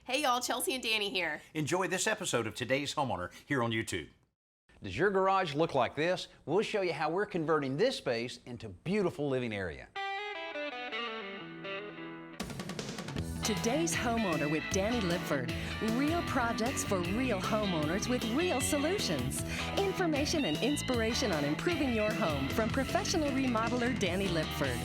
Hey y'all, Chelsea and Danny here. Enjoy this episode of Today's Homeowner here on YouTube. Does your garage look like this? We'll show you how we're converting this space into a beautiful living area. Today's Homeowner with Danny Lipford. Real projects for real homeowners with real solutions. Information and inspiration on improving your home from professional remodeler Danny Lipford.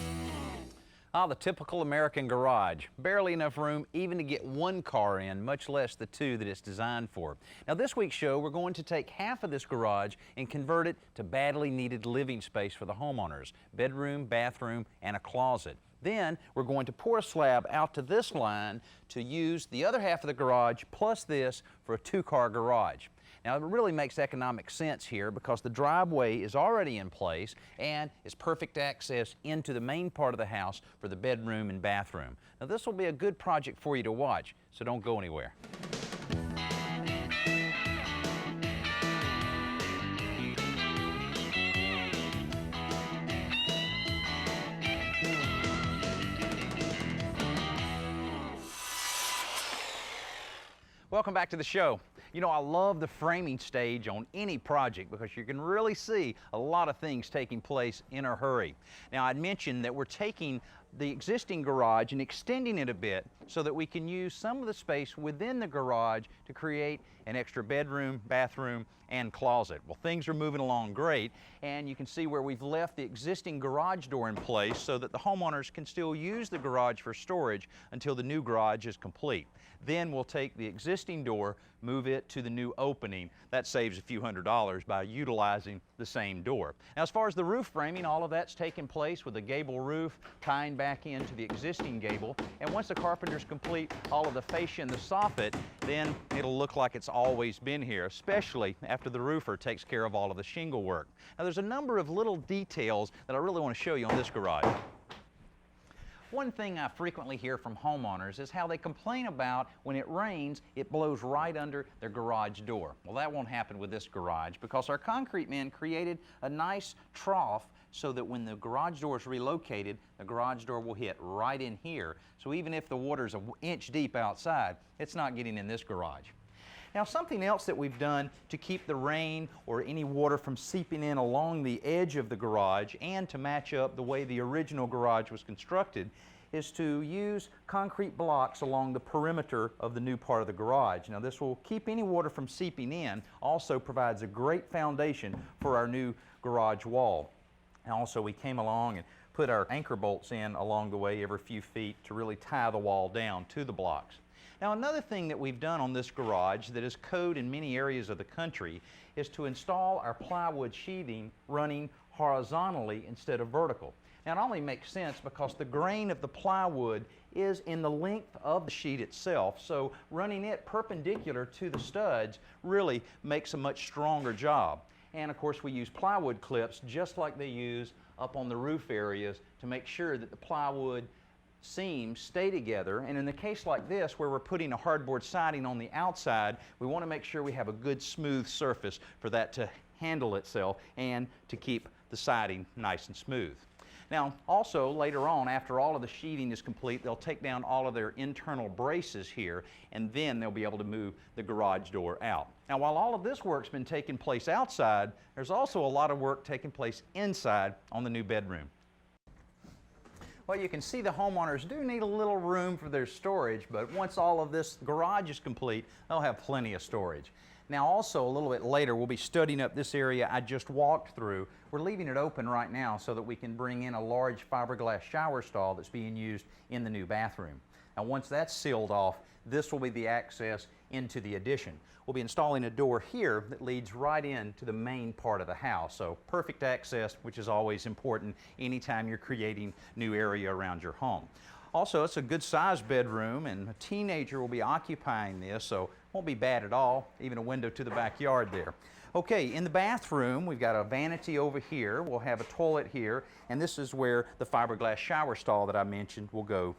The typical American garage. Barely enough room even to get one car in, much less the two that it's designed for. Now this week's show, we're going to take half of this garage and convert it to badly needed living space for the homeowners. Bedroom, bathroom, and a closet. Then we're going to pour a slab out to this line to use the other half of the garage plus this for a two-car garage. Now it really makes economic sense here because the driveway is already in place and is perfect access into the main part of the house for the bedroom and bathroom. Now this will be a good project for you to watch, so don't go anywhere. Welcome back to the show. You know, I love the framing stage on any project because you can really see a lot of things taking place in a hurry. Now, I'd mentioned that we're taking the existing garage and extending it a bit so that we can use some of the space within the garage to create an extra bedroom, bathroom, and closet. Well, things are moving along great, and you can see where we've left the existing garage door in place so that the homeowners can still use the garage for storage until the new garage is complete. Then we'll take the existing door, move it to the new opening. That saves a few $100s by utilizing the same door. Now, as far as the roof framing, all of that's taken place with a gable roof tying back into the existing gable. And once the carpenter's complete all of the fascia and the soffit, then it'll look like it's always been here, especially after the roofer takes care of all of the shingle work. Now, there's a number of little details that I really want to show you on this garage. One thing I frequently hear from homeowners is how they complain about when it rains, it blows right under their garage door. Well, that won't happen with this garage because our concrete men created a nice trough so that when the garage door is relocated, the garage door will hit right in here. So even if the water's an inch deep outside, it's not getting in this garage. Now, something else that we've done to keep the rain or any water from seeping in along the edge of the garage and to match up the way the original garage was constructed is to use concrete blocks along the perimeter of the new part of the garage. Now, this will keep any water from seeping in, also provides a great foundation for our new garage wall. And also, we came along and put our anchor bolts in along the way every few feet to really tie the wall down to the blocks. Now, another thing that we've done on this garage that is code in many areas of the country is to install our plywood sheathing running horizontally instead of vertical. Now, it only makes sense because the grain of the plywood is in the length of the sheet itself, so running it perpendicular to the studs really makes a much stronger job. And of course, we use plywood clips just like they use up on the roof areas to make sure that the plywood seams stay together. And in a case like this where we're putting a hardboard siding on the outside, we want to make sure we have a good smooth surface for that to handle itself and to keep the siding nice and smooth. Now, also later on, after all of the sheathing is complete, they'll take down all of their internal braces here, and then they'll be able to move the garage door out. Now, while all of this work's been taking place outside, there's also a lot of work taking place inside on the new bedroom. Well, you can see the homeowners do need a little room for their storage, but once all of this garage is complete, they'll have plenty of storage. Now, also a little bit later, we'll be studying up this area I just walked through. We're leaving it open right now so that we can bring in a large fiberglass shower stall that's being used in the new bathroom. Now, once that's sealed off, this will be the access into the addition. We'll be installing a door here that leads right into the main part of the house. So perfect access, which is always important anytime you're creating new area around your home. Also, it's a good sized bedroom, and a teenager will be occupying this, so it won't be bad at all, even a window to the backyard there. Okay, in the bathroom, we've got a vanity over here. We'll have a toilet here, and this is where the fiberglass shower stall that I mentioned will go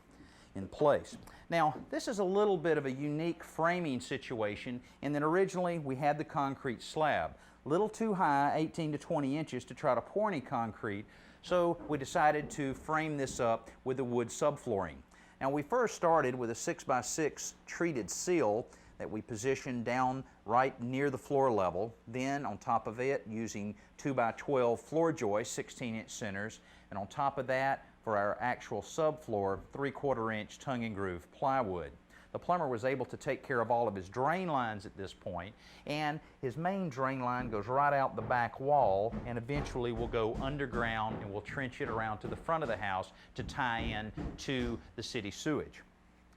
in place. Now, this is a little bit of a unique framing situation in that originally we had the concrete slab, a little too high, 18 to 20 inches, to try to pour any concrete, so we decided to frame this up with the wood subflooring. Now we first started with a 6x6 treated seal that we positioned down right near the floor level. Then on top of it, using 2x12 floor joists, 16-inch centers, and on top of that, for our actual subfloor, 3/4-inch tongue and groove plywood. The plumber was able to take care of all of his drain lines at this point, and his main drain line goes right out the back wall and eventually will go underground, and we'll trench it around to the front of the house to tie in to the city sewage.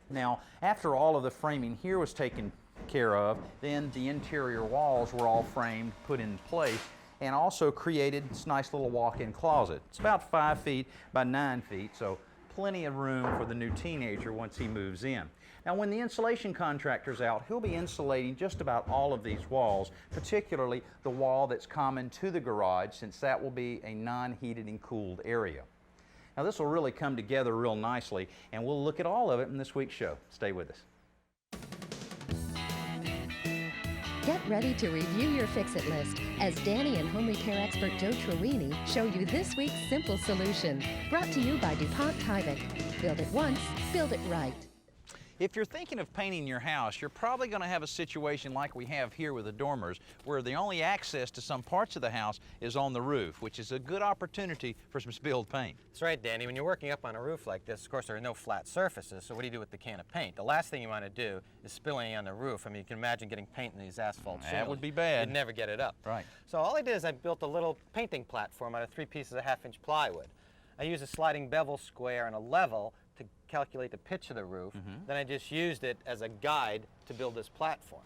Now, after all of the framing here was taken care of, then the interior walls were all framed, put in place, and also created this nice little walk-in closet. It's about 5 feet by 9 feet, so plenty of room for the new teenager once he moves in. Now, when the insulation contractor's out, he'll be insulating just about all of these walls, particularly the wall that's common to the garage, since that will be a non-heated and cooled area. Now, this will really come together real nicely, and we'll look at all of it in this week's show. Stay with us. Get ready to review your fix-it list as Danny and home repair expert Joe Trewini show you this week's simple solution. Brought to you by DuPont Tyvek. Build it once, build it right. If you're thinking of painting your house, you're probably going to have a situation like we have here with the dormers, where the only access to some parts of the house is on the roof, which is a good opportunity for some spilled paint. That's right, Danny. When you're working up on a roof like this, of course, there are no flat surfaces, so what do you do with the can of paint? The last thing you want to do is spill any on the roof. I mean, you can imagine getting paint in these asphalt shingles. That would be bad. You'd never get it up. Right. So all I did is I built a little painting platform out of 3 pieces of 1/2-inch plywood. I used a sliding bevel square and a level to calculate the pitch of the roof. Then I just used it as a guide to build this platform.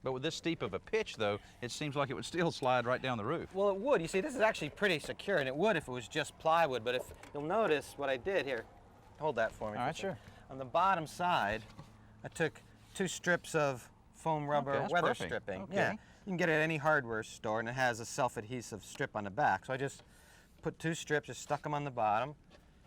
But with this steep of a pitch, though, it seems like it would still slide right down the roof. Well, it would. You see, this is actually pretty secure, and it would if it was just plywood. But if you'll notice what I did here, hold that for me. All right, sure. On the bottom side, I took 2 strips of foam rubber that's weather perfect. stripping. Okay. Yeah, you can get it at any hardware store, and it has a self-adhesive strip on the back. So I just put 2 strips, just stuck them on the bottom,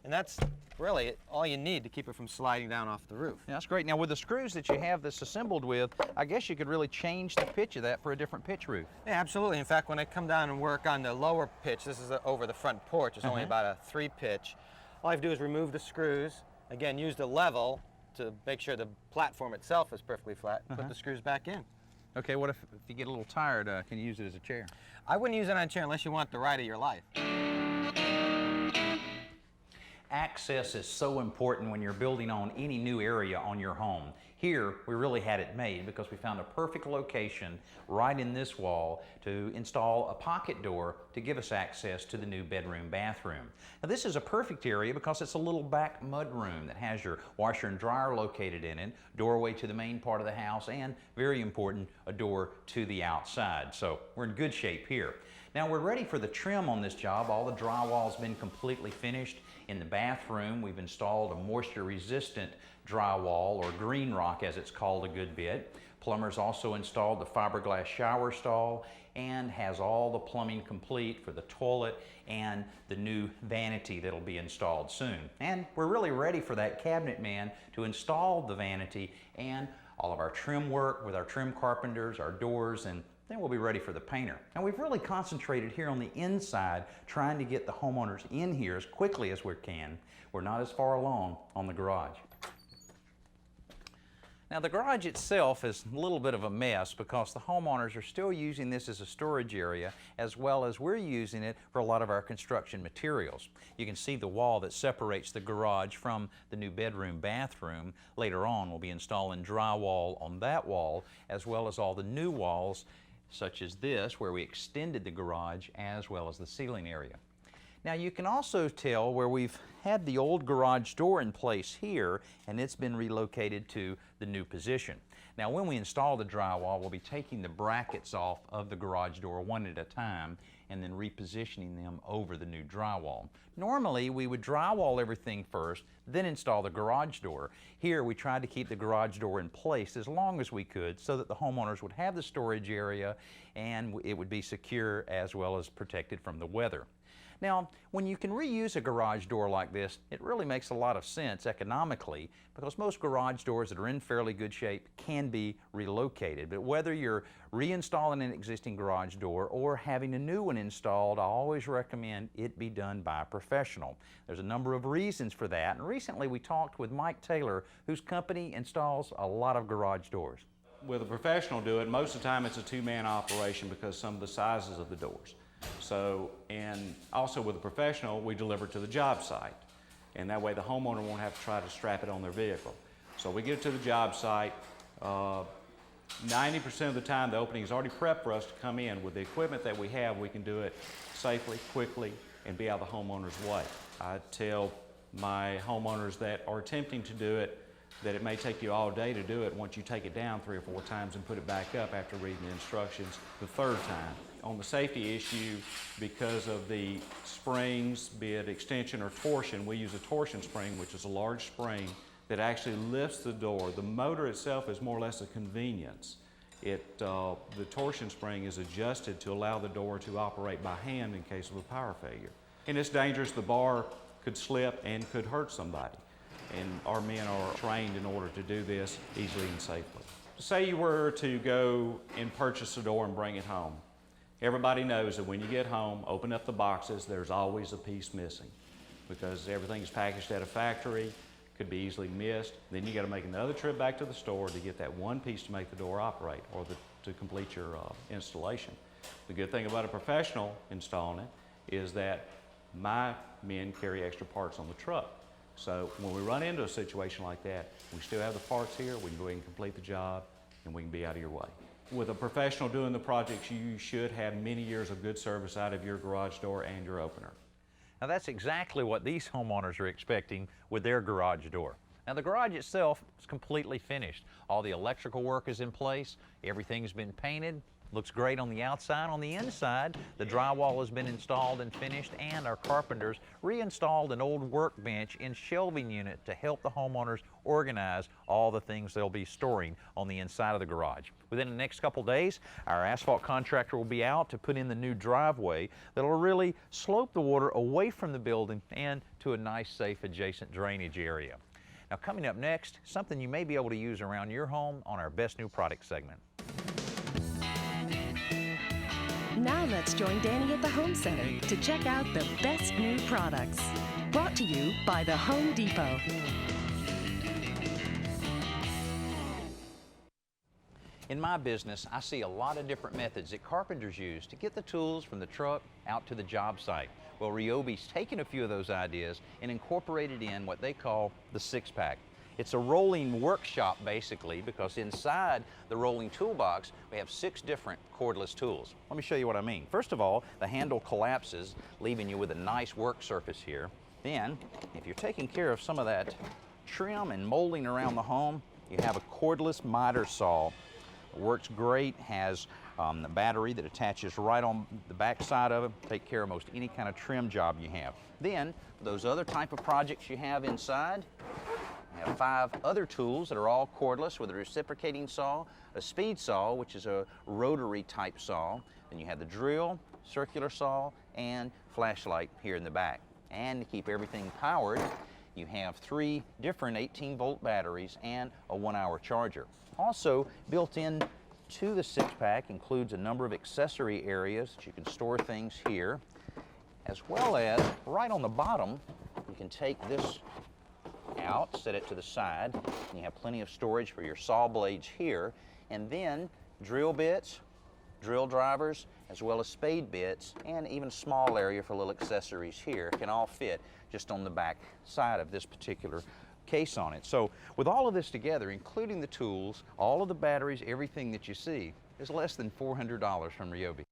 and that's really all you need to keep it from sliding down off the roof. Yeah, that's great. Now, with the screws that you have this assembled with, I guess you could really change the pitch of that for a different pitch roof. Yeah, absolutely. In fact, when I come down and work on the lower pitch, this is over the front porch, it's only about a 3 pitch. All I have to do is remove the screws, again, use the level to make sure the platform itself is perfectly flat, put the screws back in. Okay, what if you get a little tired, can you use it as a chair? I wouldn't use it on a chair unless you want the ride of your life. Access is so important when you're building on any new area on your home. Here, we really had it made because we found a perfect location right in this wall to install a pocket door to give us access to the new bedroom bathroom. Now, this is a perfect area because it's a little back mud room that has your washer and dryer located in it, doorway to the main part of the house, and very important, a door to the outside. So we're in good shape here. Now, we're ready for the trim on this job. All the drywall's been completely finished. In the bathroom, we've installed a moisture-resistant drywall, or green rock as it's called a good bit. Plumbers also installed the fiberglass shower stall and has all the plumbing complete for the toilet and the new vanity that'll be installed soon. And we're really ready for that cabinet man to install the vanity and all of our trim work with our trim carpenters, our doors, and then we'll be ready for the painter. Now, we've really concentrated here on the inside, trying to get the homeowners in here as quickly as we can. We're not as far along on the garage. Now, the garage itself is a little bit of a mess because the homeowners are still using this as a storage area, as well as we're using it for a lot of our construction materials. You can see the wall that separates the garage from the new bedroom bathroom. Later on, we'll be installing drywall on that wall, as well as all the new walls such as this, where we extended the garage, as well as the ceiling area. Now, you can also tell where we've had the old garage door in place here, and it's been relocated to the new position. Now, when we install the drywall, we'll be taking the brackets off of the garage door one at a time and then repositioning them over the new drywall. Normally, we would drywall everything first, then install the garage door. Here, we tried to keep the garage door in place as long as we could so that the homeowners would have the storage area and it would be secure as well as protected from the weather. Now, when you can reuse a garage door like this, it really makes a lot of sense economically because most garage doors that are in fairly good shape can be relocated. But whether you're reinstalling an existing garage door or having a new one installed, I always recommend it be done by a professional. There's a number of reasons for that, and recently we talked with Mike Taylor, whose company installs a lot of garage doors. With a professional do it, most of the time it's a two-man operation because some of the sizes of the doors. So, and also with a professional, we deliver to the job site. And that way the homeowner won't have to try to strap it on their vehicle. So we get it to the job site. 90% of the time the opening is already prepped for us to come in. With the equipment that we have, we can do it safely, quickly, and be out of the homeowner's way. I tell my homeowners that are attempting to do it that it may take you all day to do it once you take it down 3 or 4 times and put it back up after reading the instructions the 3rd time. On the safety issue, because of the springs, be it extension or torsion, we use a torsion spring, which is a large spring that actually lifts the door. The motor itself is more or less a convenience. The torsion spring is adjusted to allow the door to operate by hand in case of a power failure. And it's dangerous. The bar could slip and could hurt somebody. And our men are trained in order to do this easily and safely. Say you were to go and purchase a door and bring it home. Everybody knows that when you get home, open up the boxes, there's always a piece missing because everything is packaged at a factory, could be easily missed. Then you got to make another trip back to the store to get that one piece to make the door operate or to complete your installation. The good thing about a professional installing it is that my men carry extra parts on the truck. So when we run into a situation like that, we still have the parts here, we can go ahead and complete the job, and we can be out of your way. With a professional doing the projects, you should have many years of good service out of your garage door and your opener. Now that's exactly what these homeowners are expecting with their garage door. Now the garage itself is completely finished. All the electrical work is in place, everything's been painted, looks great on the outside. On the inside, the drywall has been installed and finished, and our carpenters reinstalled an old workbench and shelving unit to help the homeowners organize all the things they'll be storing on the inside of the garage. Within the next couple days, our asphalt contractor will be out to put in the new driveway that'll really slope the water away from the building and to a nice, safe, adjacent drainage area. Now coming up next, something you may be able to use around your home on our Best New Product segment. Now let's join Danny at the Home Center to check out the best new products. Brought to you by the Home Depot. In my business, I see a lot of different methods that carpenters use to get the tools from the truck out to the job site. Well, Ryobi's taken a few of those ideas and incorporated in what they call the 6-pack. It's a rolling workshop basically, because inside the rolling toolbox we have 6 different cordless tools. Let me show you what I mean. First of all, the handle collapses, leaving you with a nice work surface here. Then, if you're taking care of some of that trim and molding around the home, you have a cordless miter saw. It works great, has the battery that attaches right on the back side of it. Take care of most any kind of trim job you have. Then, those other type of projects you have inside, you have 5 other tools that are all cordless with a reciprocating saw, a speed saw, which is a rotary type saw. Then you have the drill, circular saw, and flashlight here in the back. And to keep everything powered, you have 3 different 18-volt batteries and a 1-hour charger. Also, built in to the 6-pack includes a number of accessory areas that you can store things here, as well as right on the bottom, you can take this out, set it to the side, and you have plenty of storage for your saw blades here, and then drill bits, drill drivers, as well as spade bits, and even a small area for little accessories here can all fit just on the back side of this particular case on it. So with all of this together, including the tools, all of the batteries, everything that you see, is less than $400 from Ryobi.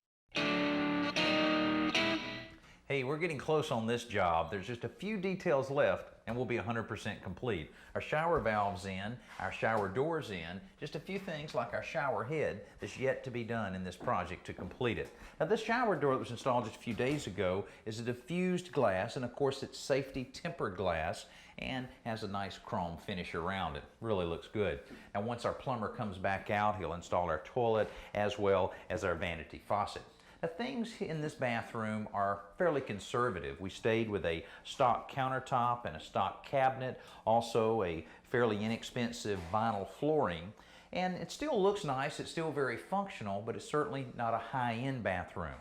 Hey, we're getting close on this job. There's just a few details left and we'll be 100% complete. Our shower valve's in, our shower door's in, just a few things like our shower head that's yet to be done in this project to complete it. Now this shower door that was installed just a few days ago is a diffused glass, and of course it's safety tempered glass and has a nice chrome finish around it. Really looks good. Now once our plumber comes back out, he'll install our toilet as well as our vanity faucet. Now, things in this bathroom are fairly conservative. We stayed with a stock countertop and a stock cabinet, also a fairly inexpensive vinyl flooring. And it still looks nice, it's still very functional, but it's certainly not a high-end bathroom.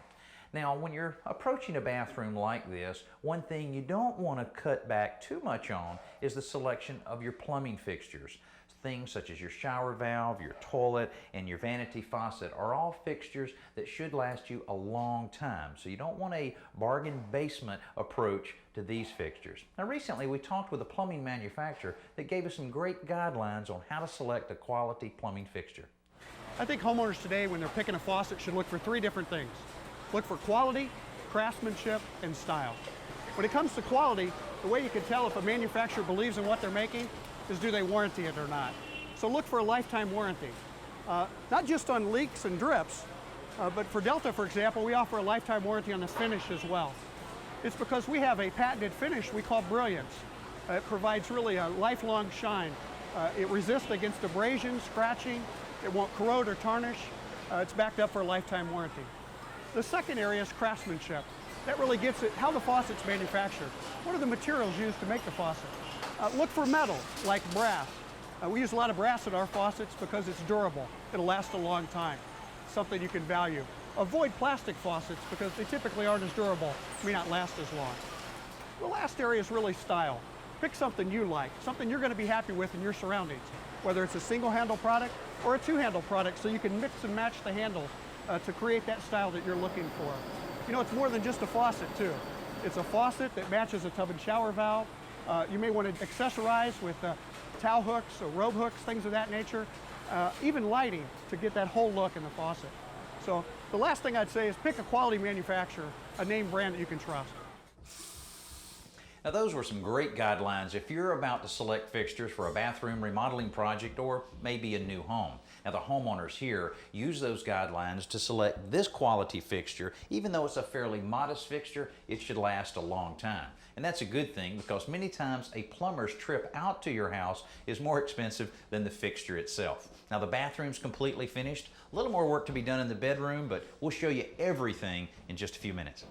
Now, when you're approaching a bathroom like this, one thing you don't want to cut back too much on is the selection of your plumbing fixtures. Things such as your shower valve, your toilet, and your vanity faucet are all fixtures that should last you a long time. So you don't want a bargain basement approach to these fixtures. Now, recently we talked with a plumbing manufacturer that gave us some great guidelines on how to select a quality plumbing fixture. I think homeowners today, when they're picking a faucet, should look for three different things. Look for quality, craftsmanship, and style. When it comes to quality, the way you can tell if a manufacturer believes in what they're making is do they warranty it or not. So look for a lifetime warranty. Not just on leaks and drips, but for Delta, for example, we offer a lifetime warranty on the finish as well. It's because we have a patented finish we call Brilliance. It provides really a lifelong shine. It resists against abrasion, scratching, it won't corrode or tarnish. It's backed up for a lifetime warranty. The second area is craftsmanship. That really gets at how the faucet's manufactured. What are the materials used to make the faucet? Look for metal, like brass. We use a lot of brass in our faucets because it's durable. It'll last a long time, something you can value. Avoid plastic faucets because they typically aren't as durable, may not last as long. The last area is really style. Pick something you like, something you're going to be happy with in your surroundings, whether it's a single handle product or a two handle product, so you can mix and match the handle to create that style that you're looking for. You know, it's more than just a faucet too. It's a faucet that matches a tub and shower valve. You may want to accessorize with towel hooks or robe hooks, things of that nature. Even lighting to get that whole look in the faucet. So the last thing I'd say is pick a quality manufacturer, a name brand that you can trust. Now, those were some great guidelines if you're about to select fixtures for a bathroom remodeling project or maybe a new home. Now, the homeowners here use those guidelines to select this quality fixture. Even though it's a fairly modest fixture, it should last a long time. And that's a good thing because many times a plumber's trip out to your house is more expensive than the fixture itself. Now, the bathroom's completely finished. A little more work to be done in the bedroom, but we'll show you everything in just a few minutes.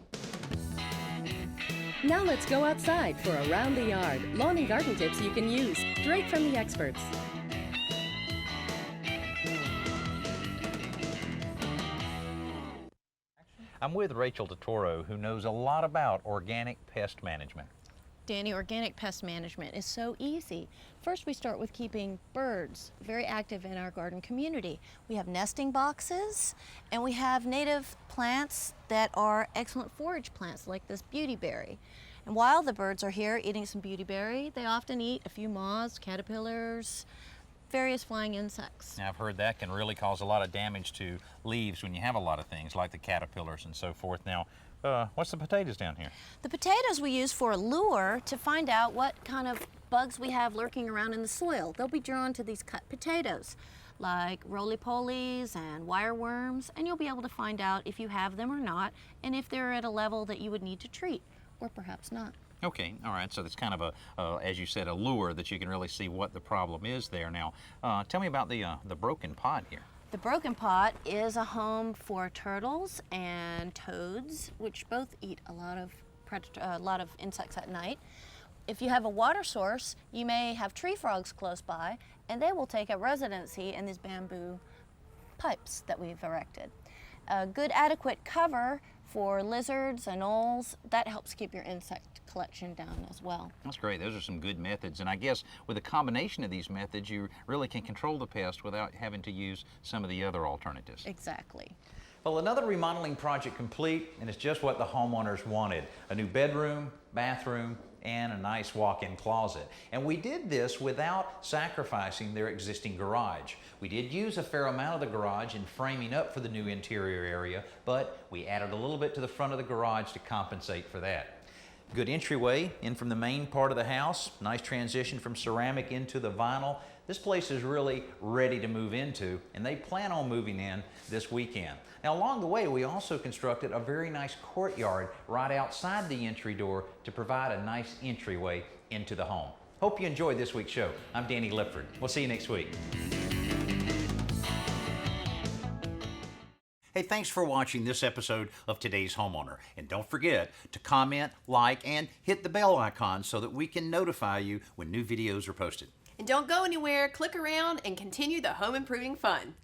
Now let's go outside for Around the Yard. Lawn and garden tips you can use, straight from the experts. I'm with Rachel DeToro, who knows a lot about organic pest management. Danny, organic pest management is so easy. First, we start with keeping birds very active in our garden community. We have nesting boxes, and we have native plants that are excellent forage plants, like this beautyberry. And while the birds are here eating some beautyberry, they often eat a few moths, caterpillars, various flying insects. Now, I've heard that can really cause a lot of damage to leaves when you have a lot of things like the caterpillars and so forth. Now, what's the potatoes down here? The potatoes we use for a lure to find out what kind of bugs we have lurking around in the soil. They'll be drawn to these cut potatoes, like roly-polies and wireworms, and you'll be able to find out if you have them or not, and if they're at a level that you would need to treat, or perhaps not. Okay, all right, so that's kind of a, as you said, a lure that you can really see what the problem is there. Now, tell me about the broken pot here. The broken pot is a home for turtles and toads, which both eat a lot of insects at night. If you have a water source, you may have tree frogs close by, and they will take up residency in these bamboo pipes that we've erected. A good adequate cover for lizards and owls, that helps keep your insect collection down as well. That's great. Those are some good methods. And I guess with a combination of these methods, you really can control the pest without having to use some of the other alternatives. Exactly. Well, another remodeling project complete, and it's just what the homeowners wanted. A new bedroom, bathroom, and a nice walk-in closet. And we did this without sacrificing their existing garage. We did use a fair amount of the garage in framing up for the new interior area, but we added a little bit to the front of the garage to compensate for that. Good entryway in from the main part of the house. Nice transition from ceramic into the vinyl. This place is really ready to move into, and they plan on moving in this weekend. Now, along the way, we also constructed a very nice courtyard right outside the entry door to provide a nice entryway into the home. Hope you enjoyed this week's show. I'm Danny Lipford. We'll see you next week. Hey, thanks for watching this episode of Today's Homeowner. And don't forget to comment, like, and hit the bell icon so that we can notify you when new videos are posted. And don't go anywhere, click around and continue the home improving fun.